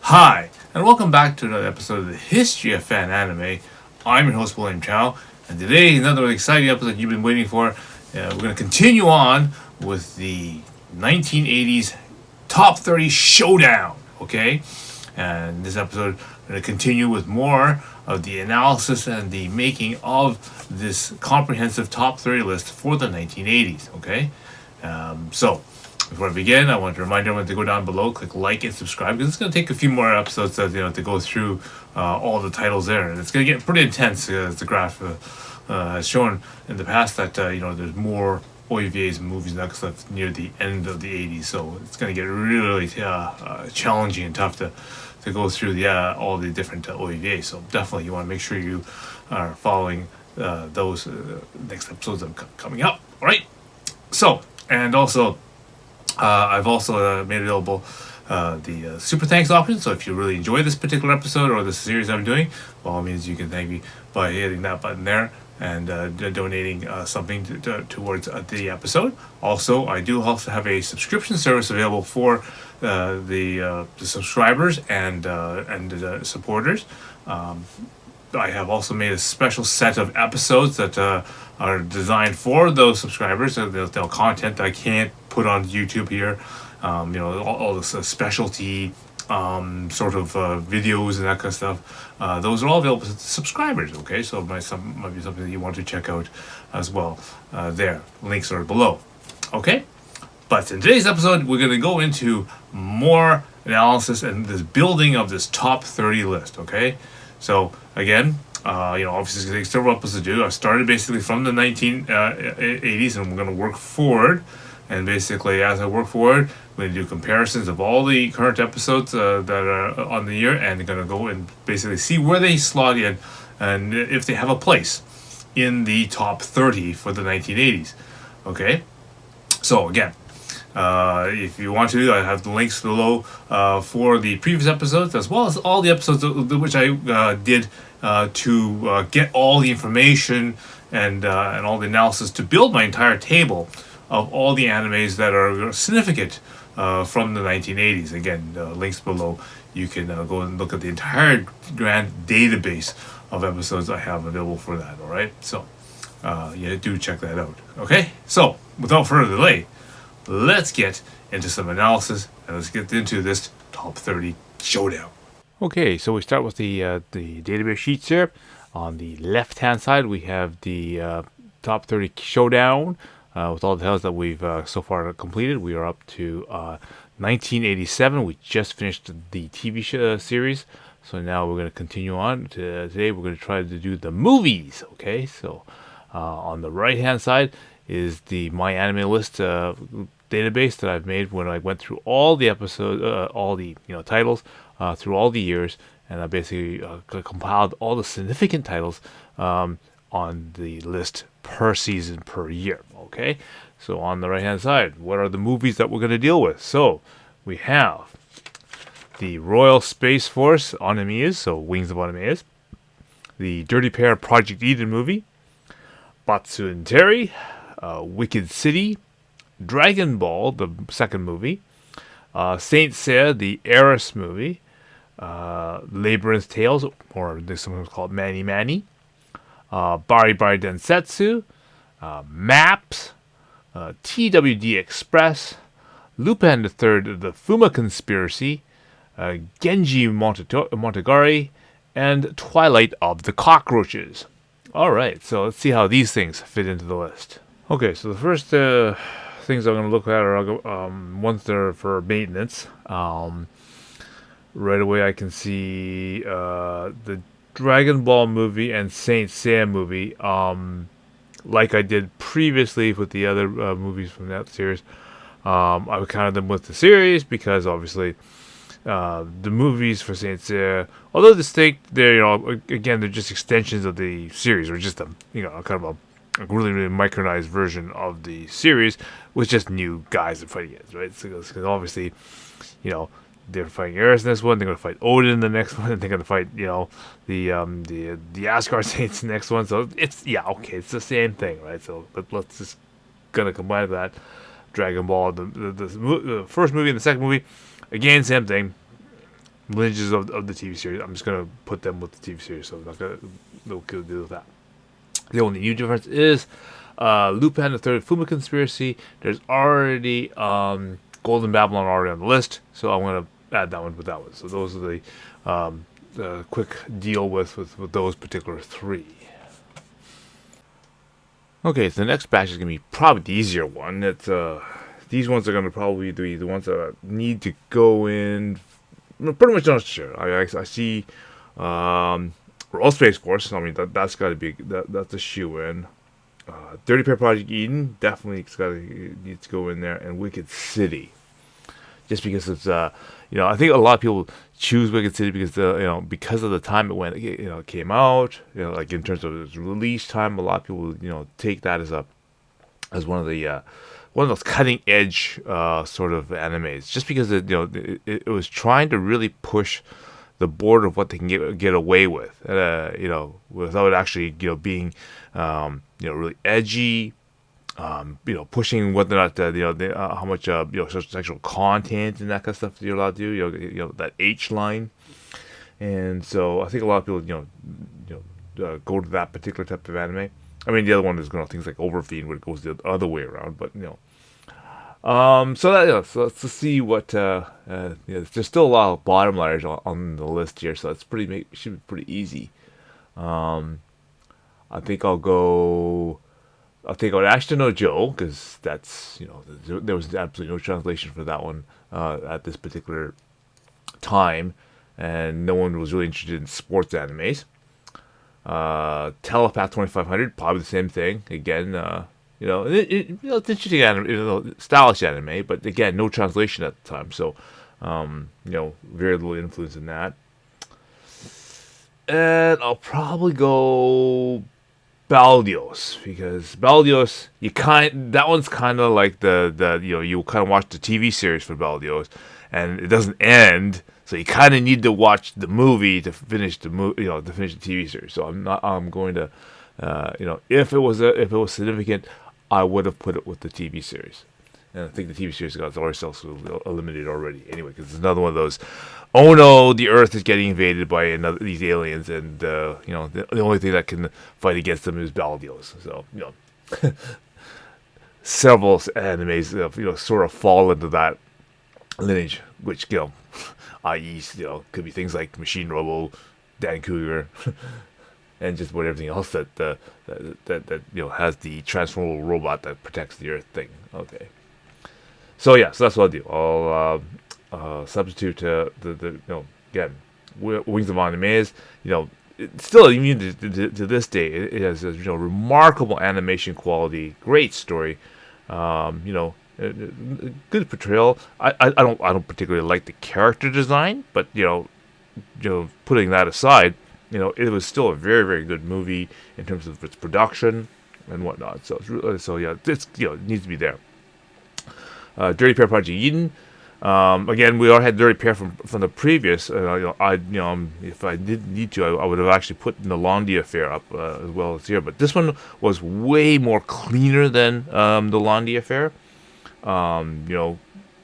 Hi, and welcome back to another episode of the History of Fan Anime. I'm your host, William Chow, and today another exciting episode you've been waiting for. We're going to continue on with the 1980s Top 30 Showdown, okay? And this episode, we're going to continue with more of the analysis and the making of this comprehensive Top 30 list for the 1980s, okay? So, before I begin, I want to remind everyone to go down below, click like and subscribe, because it's going to take a few more episodes to go through all the titles there, and it's going to get pretty intense as the graph has shown in the past that there's more OVAs and movies now because that's near the end of the 80s, so it's going to get really challenging and tough to go through all the different OVAs. So definitely you want to make sure you are following those next episodes that are coming up. All right. So, and also. I've also made available the super thanks option. So if you really enjoy this particular episode or the series I'm doing, by all means you can thank me by hitting that button there and donating something towards the episode. Also, I do also have a subscription service available for the subscribers and the supporters. I have also made a special set of episodes that are designed for those subscribers. So they'll content that I can't put on YouTube here. All this specialty sort of videos and that kind of stuff. Those are all available to subscribers. Okay, so might be something that you want to check out as well. There, links are below. Okay, but in today's episode, we're going to go into more analysis and this building of this top 30 list. Okay. So again, obviously it's going to take several episodes to do. I started basically from the 1980s, and we're going to work forward. And basically, as I work forward, we're going to do comparisons of all the current episodes that are on the year, and we're going to go and basically see where they slot in and if they have a place in the top 30 for the 1980s. Okay? So again, if you want to, I have the links below for the previous episodes, as well as all the episodes which I did to get all the information and all the analysis to build my entire table of all the animes that are significant from the 1980s. Again, links below. You can go and look at the entire grand database of episodes I have available for that. All right, so do check that out. Okay, so without further delay, let's get into some analysis and let's get into this top 30 showdown. Okay, so we start with the database sheets here. On the left-hand side, we have the top 30 showdown with all the titles that we've so far completed. We are up to 1987. We just finished the TV series, so now we're going to continue on. Today, we're going to try to do the movies. Okay, so on the right-hand side is the My Anime List database that I've made when I went through all the episodes, all the titles through all the years, and I basically compiled all the significant titles on the list per season per year. Okay, so on the right hand side, what are the movies that we're going to deal with? So we have the Royal Space Force Onomias, so Wings of Onomias, the Dirty Pair Project Eden movie, Batsu and Terry, Wicked City, Dragon Ball, the second movie, Saint Seiya, the Heiress movie, Labyrinth Tales, or this sometimes called Mani Mani, Bari Bari Densetsu, Maps, TWD Express, Lupin the Third, the Fuma Conspiracy, Genji Montagari, and Twilight of the Cockroaches. Alright, so let's see how these things fit into the list. Okay, so the first things I'm going to look at are ones that are for maintenance. Right away I can see the Dragon Ball movie and Saint Seiya movie, like I did previously with the other movies from that series. I would count them with the series because obviously the movies for Saint Seiya, although distinct, they're again they're just extensions of the series, or just a kind of a really micronized version of the series with just new guys and fighting it, right? Because obviously, they're fighting Eris in this one. They're going to fight Odin in the next one. And they're going to fight, the Asgard Saints in the next one. So it's it's the same thing, right? So let's just gonna combine that. Dragon Ball, the first movie and the second movie, again, same thing. lineages of the TV series. I'm just gonna put them with the TV series, so I'm not gonna no deal with that. The only new difference is Lupin the Third Fuma Conspiracy. There's already Golden Babylon already on the list, so I'm gonna add that one with that one. So those are the quick deal with those particular three. Okay, so the next batch is gonna be probably the easier one. It's these ones are gonna probably be the ones that need to go in. I'm pretty much not sure. I see. All Space Force. I mean that's got to be that's a shoe in. Dirty Pair Project Eden definitely needs to go in there, and Wicked City, just because it's I think a lot of people choose Wicked City because because of the time it came out, like in terms of its release time, a lot of people take that as one of those cutting edge sort of animes, just because it was trying to really push the border of what they can get away with, without actually being really edgy, pushing whether or not how much sexual content and that kind of stuff you're allowed to do, that H line, and so I think a lot of people go to that particular type of anime. I mean, the other one is things like Overfiend, where it goes the other way around, but so let's see what there's still a lot of bottom layers on the list here, so should be pretty easy. I think I'll take out Ashton no Joe, because that's there was absolutely no translation for that one at this particular time, and no one was really interested in sports animes. Telepath 2500, probably the same thing again. It's interesting anime, stylish anime, but again, no translation at the time, so very little influence in that. And I'll probably go Baldios, because Baldios, that one's kind of like you kind of watch the TV series for Baldios, and it doesn't end, so you kind of need to watch the movie to finish the TV series. So I'm going to, if it was significant, I would have put it with the TV series. And I think the TV series got ourselves eliminated already anyway, because it's another one of those, oh no, the Earth is getting invaded by these aliens, and the only thing that can fight against them is Baldios. So several animes sort of fall into that lineage, which i.e. could be things like Machine Robo, Dan Cougar, and just about everything else that has the transformable robot that protects the Earth thing. Okay. So that's what I'll do. I'll substitute the again, Wings of Animes. Still, even to this day, it has remarkable animation quality, great story. Good portrayal. I don't particularly like the character design, but putting that aside, it was still a very, very good movie in terms of its production and whatnot. So it needs to be there. Dirty Pair Project Eden. Again, we already had Dirty Pair from the previous. If I did need to, I would have actually put the Londi Affair up as well as here. But this one was way more cleaner than the Londi Affair.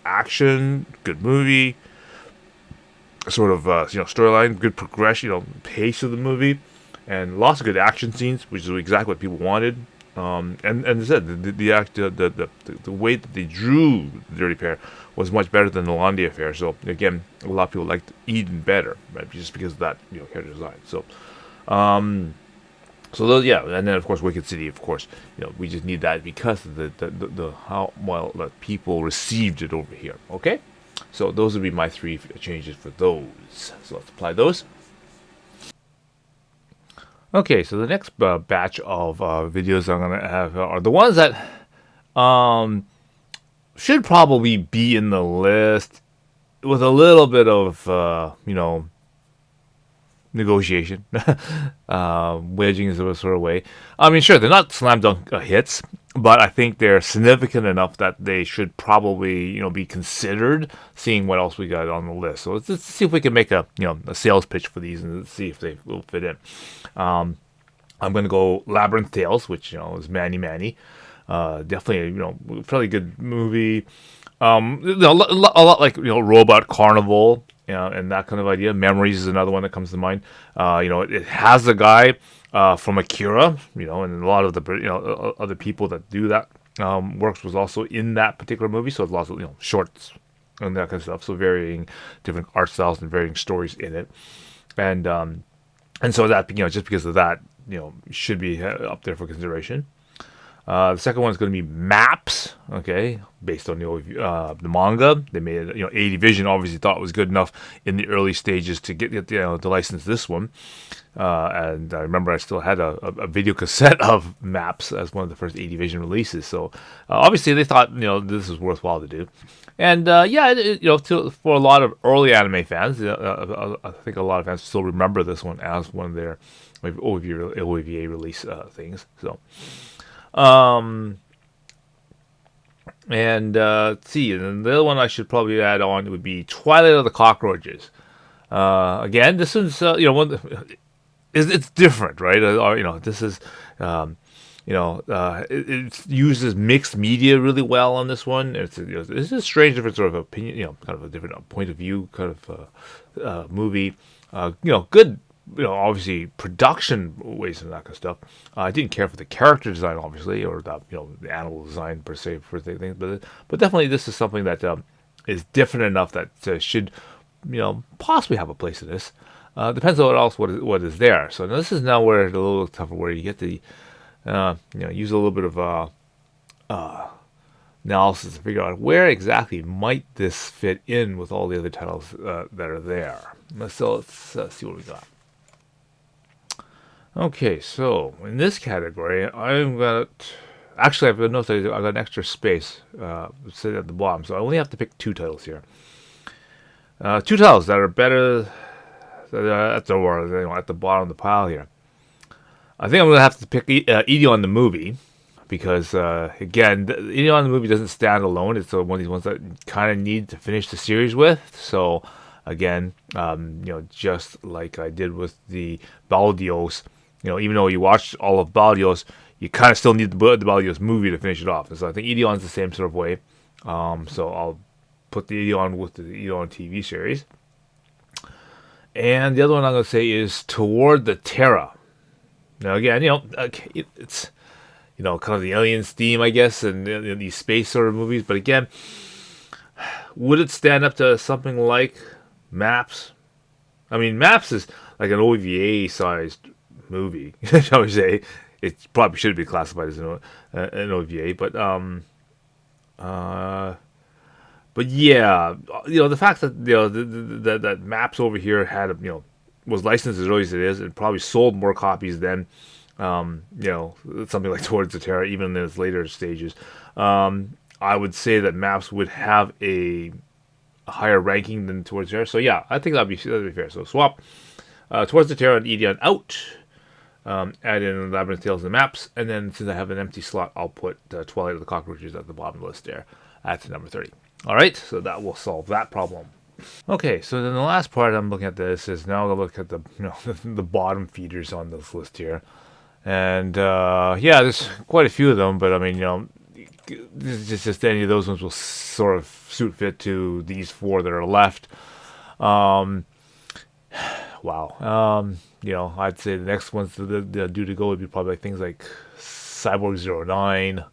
Action, good movie, sort of storyline, good progression, pace of the movie, and lots of good action scenes, which is exactly what people wanted. And as I said, the way that they drew the Dirty Pair was much better than the Londi Affair. So again, a lot of people liked Eden better, right? Just because of that character design. So those, and then of course Wicked City, of course, we just need that because of the how well that people received it over here. Okay, so those would be my three changes for those. So let's apply those. Okay, so the next batch of videos I'm going to have are the ones that should probably be in the list with a little bit of, negotiation. Wedging is a sort of way. I mean, sure, they're not slam dunk hits, but I think they're significant enough that they should probably, be considered, seeing what else we got on the list. So let's see if we can make a sales pitch for these and see if they will fit in. I'm going to go Labyrinth Tales, which, is Manny Manny. Definitely, fairly good movie. A lot like, Robot Carnival. and that kind of idea. Memories is another one that comes to mind. It has the guy from Akira, and a lot of the other people that do that works was also in that particular movie. So it's lots of shorts and that kind of stuff. So varying different art styles and varying stories in it, and so that just because of that, should be up there for consideration. The second one is going to be Maps, okay, based on the manga. They made it, 80 Vision obviously thought it was good enough in the early stages to get to license this one. And I remember I still had a video cassette of Maps as one of the first 80 Vision releases. So obviously they thought this was worthwhile to do. And for a lot of early anime fans, I think a lot of fans still remember this one as one of their OVA release things. So. Let's see, and the other one I should probably add on would be Twilight of the Cockroaches. Again, this one's it's different, right? This is it uses mixed media really well on this one. It's a strange different sort of opinion, kind of a different point of view kind of movie. Good. Obviously production ways and that kind of stuff. I didn't care for the character design, obviously, or the animal design per se for things, but definitely this is something that is different enough that should possibly have a place in this. Depends on what is there. So now this is now where it's a little tougher, where you get to use a little bit of analysis to figure out where exactly might this fit in with all the other titles that are there. Let's see what we got. Okay, so in this category, I've got an extra space sitting at the bottom, so I only have to pick 2 titles here. 2 titles that are better at the bottom of the pile here. I think I'm going to have to pick Ideon the movie, because again, Ideon the movie doesn't stand alone. It's one of these ones that kind of need to finish the series with. So again, just like I did with the Baldios. Even though you watched all of Baldios, you kind of still need the Baldios movie to finish it off. And so I think Ideon's the same sort of way. So I'll put the Ideon with the Ideon TV series. And the other one I'm going to say is Toward the Terra. Now again, it's kind of the Aliens theme, I guess, and these space sort of movies. But again, would it stand up to something like Maps? I mean, Maps is like an OVA-sized movie, shall we say. It probably should be classified as an OVA, but yeah, the fact that that Maps over here had was licensed as early as it is, and probably sold more copies than something like Towards the Terra, even in its later stages. I would say that Maps would have a higher ranking than Towards the Terra. So yeah, I think that'd be fair. So swap Towards the Terra and Ideon out. Add in Labyrinth Tales and Maps, and then since I have an empty slot, I'll put Twilight of the Cockroaches at the bottom of the list there at number 30. Alright, so that will solve that problem. Okay, so then the last part I'm looking at this is now I'll look at the the bottom feeders on this list here. And there's quite a few of them, but I mean, just any of those ones will sort of suit fit to these 4 that are left. Wow. I'd say the next ones that due to go would be probably things like Cyborg 09,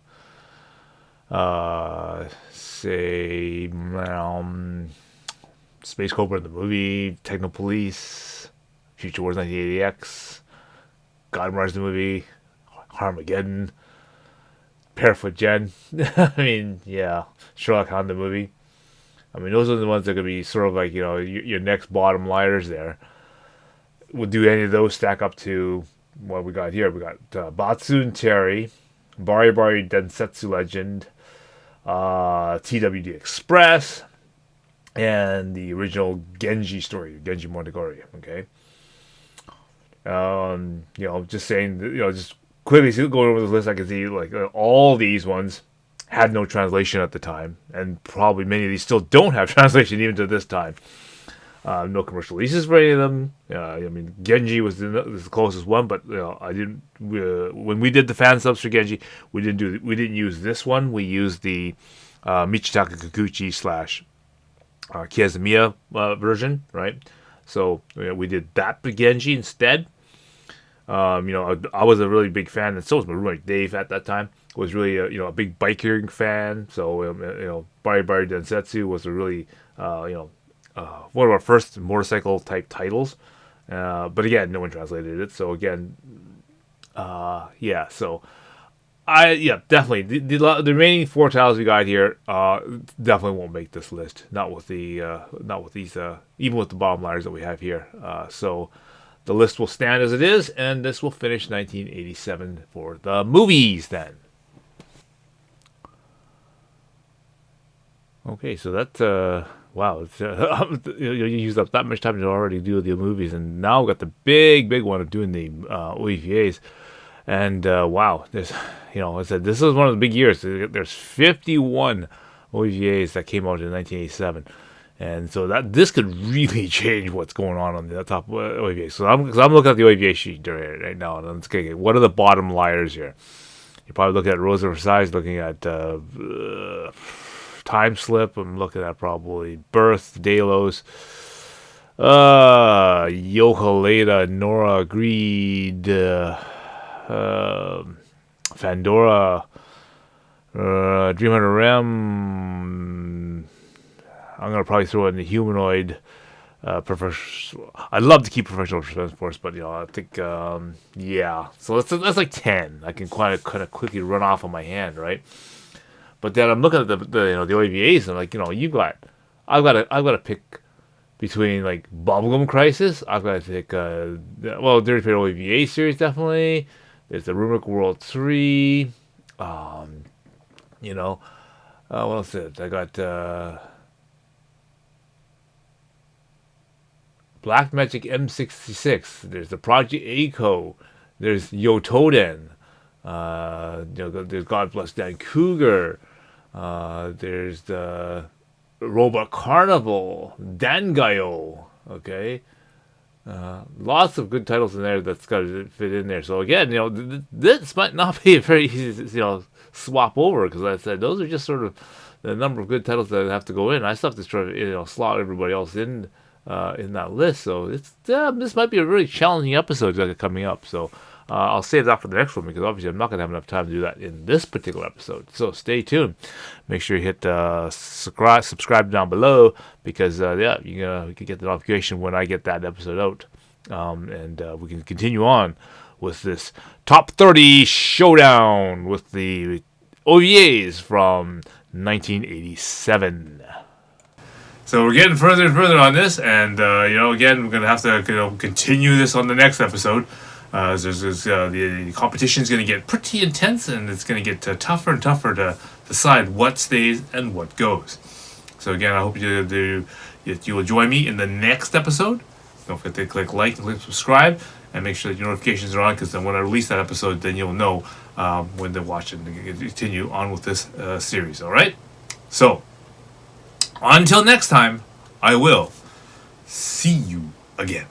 Space Cobra the movie, Techno Police, Future Wars 1980X, God Mars the movie, Armageddon, Barefoot Gen. I mean, yeah, Sherlock Holmes the movie. I mean, those are the ones that are going to be sort of like, your next bottom liars there. Would do any of those stack up to what we got here? We got Batsu and Terry, Bari Bari Densetsu Legend, TWD Express, and the original Genji story, Genji Monogatari. Okay. Just saying, just quickly going over the list, I can see like all these ones had no translation at the time, and probably many of these still don't have translation even to this time. No commercial releases for any of them. I mean, Genji was the closest one, but I didn't. When we did the fan subs for Genji, we didn't use this one. We used the Michitaka Kikuchi Kiyomiya version, right? So we did that for Genji instead. I was a really big fan, and so was my roommate Dave at that time. Was really a big biking fan. So Bari Bari Densetsu was a really one of our first motorcycle type titles. But again, no one translated it. So again, yeah. So definitely the remaining 4 titles we got here definitely won't make this list. Not with these even with the bottom liners that we have here. So the list will stand as it is, and this will finish 1987 for the movies then. Okay, so that wow, you used up that much time to already do the movies, and now we've got the big one of doing the OVAs. And wow, I said this is one of the big years. There's 51 OVAs that came out in 1987, and so this could really change what's going on the top OVA. So I'm looking at the OVA sheet right now, and I'm just getting what are the bottom liars here. You're probably looking at Rosa Versailles, looking at Time Slip. I'm looking at probably Birth, Delos, Yokaleda, Nora, Greed. Fandora, Dream Hunter Rem. I'm gonna probably throw in the humanoid. I'd love to keep Professional Defense Force, but I think yeah. So that's like 10. I can kind of quickly run off on my hand, right? But then I'm looking at the OVAs, and I'm like, I've got to pick between like Bubblegum Crisis. I've got to pick Dirty Pair OVA series definitely. There's the Rumik World 3. What else is it? I got Black Magic M66. There's the Project Eiko. There's Yotoden. There's God Bless Dan Cougar. There's the Robot Carnival. Dangayo. Okay. Lots of good titles in there that's got to fit in there. So again, this might not be a very easy, swap over, because I said those are just sort of the number of good titles that have to go in. I still have to try to slot everybody else in that list. So this might be a really challenging episode coming up. So I'll save that for the next one, because obviously I'm not going to have enough time to do that in this particular episode. So stay tuned. Make sure you hit subscribe down below, because you can get the notification when I get that episode out, and we can continue on with this top 30 showdown with the OVAs from 1987. So we're getting further and further on this, and again, we're going to have to continue this on the next episode. The competition is going to get pretty intense, and it's going to get tougher and tougher to decide what stays and what goes. So again, I hope you will join me in the next episode. Don't forget to click like and click subscribe, and make sure that your notifications are on, because then when I release that episode, then you'll know when to watch it and continue on with this series. All right. So until next time, I will see you again.